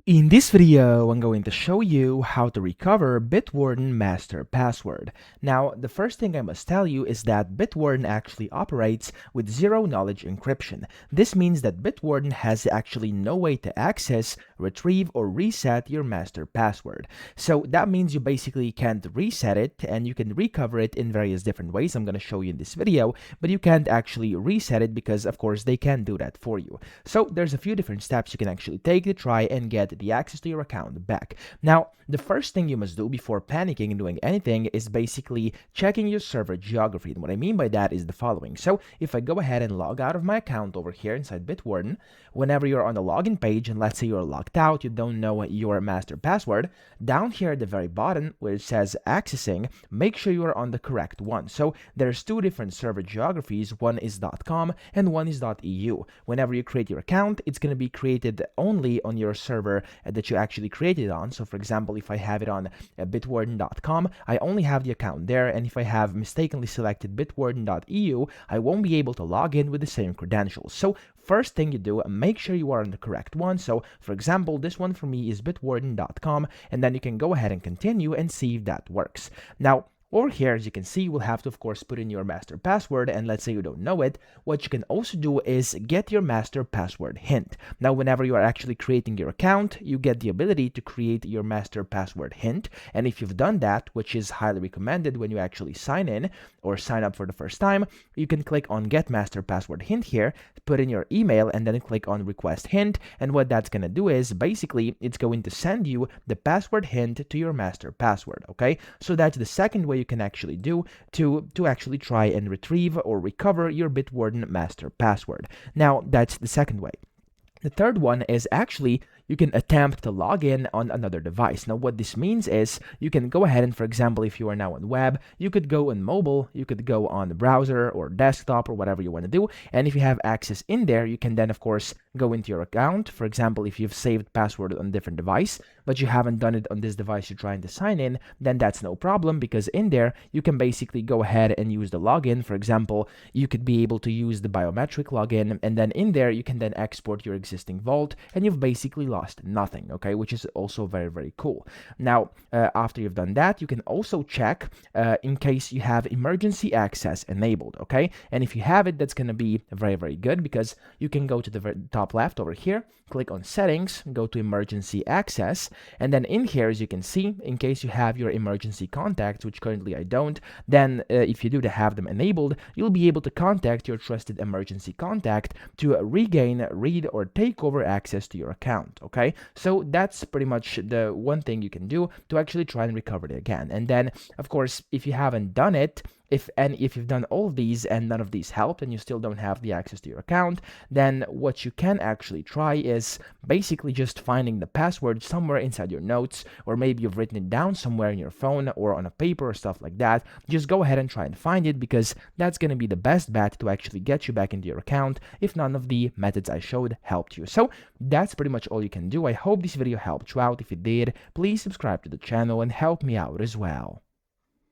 In this video, I'm going to show you how to recover Bitwarden master password. Now, the first thing I must tell you is that Bitwarden actually operates with zero-knowledge encryption. This means that Bitwarden has actually no way to access, retrieve, or reset your master password. So that means you basically can't reset it, and you can recover it in various different ways I'm going to show you in this video, but you can't actually reset it because, of course, they can't do that for you. So there's a few different steps you can actually take to try and get the access to your account back. Now, the first thing you must do before panicking and doing anything is basically checking your server geography. And what I mean by that is the following. So if I go ahead and log out of my account over here inside Bitwarden, whenever you're on the login page and let's say you're logged out, you don't know your master password, down here at the very bottom where it says accessing, make sure you are on the correct one. So there's two different server geographies. One is .com and one is .eu. Whenever you create your account, it's going to be created only on your server that you actually created on. So for example, if I have it on bitwarden.com, I only have the account there, and if I have mistakenly selected bitwarden.eu, I won't be able to log in with the same credentials. So first thing you do, make sure you are on the correct one. So for example, this one for me is bitwarden.com, and then you can go ahead and continue and see if that works. Now, over here, as you can see, you will have to, of course, put in your master password, and let's say you don't know it. What you can also do is get your master password hint. Now, whenever you are actually creating your account, you get the ability to create your master password hint, and if you've done that, which is highly recommended when you actually sign in or sign up for the first time, you can click on Get Master Password Hint here, put in your email, and then click on Request Hint, and what that's going to do is, basically, it's going to send you the password hint to your master password, okay? So that's the second way you can actually do to actually try and retrieve or recover your Bitwarden master password. Now, that's the second way. The third one is actually you can attempt to log in on another device. Now, what this means is you can go ahead and, for example, if you are now on web, you could go on mobile, you could go on the browser or desktop or whatever you want to do. And if you have access in there, you can then, of course, go into your account. For example, if you've saved password on a different device, but you haven't done it on this device you're trying to sign in, then that's no problem, because in there, you can basically go ahead and use the login. For example, you could be able to use the biometric login, and then in there, you can then export your existing vault, and you've basically lost nothing, okay, which is also very, very cool. Now, after you've done that, you can also check in case you have emergency access enabled, okay, and if you have it, that's going to be very, very good, because you can go to the top left over here, click on settings, go to emergency access, and then in here, as you can see, in case you have your emergency contacts, which currently I don't, then if you do have them enabled, you'll be able to contact your trusted emergency contact to regain, read, or take over access to your account, okay? So that's pretty much the one thing you can do to actually try and recover it again. And then, of course, if you haven't done it, if you've done all of these and none of these helped and you still don't have the access to your account, then what you can actually try is basically just finding the password somewhere inside your notes, or maybe you've written it down somewhere in your phone or on a paper or stuff like that. Just go ahead and try and find it, because that's going to be the best bet to actually get you back into your account if none of the methods I showed helped you. So that's pretty much all you can do. I hope this video helped you out. If it did, please subscribe to the channel and help me out as well.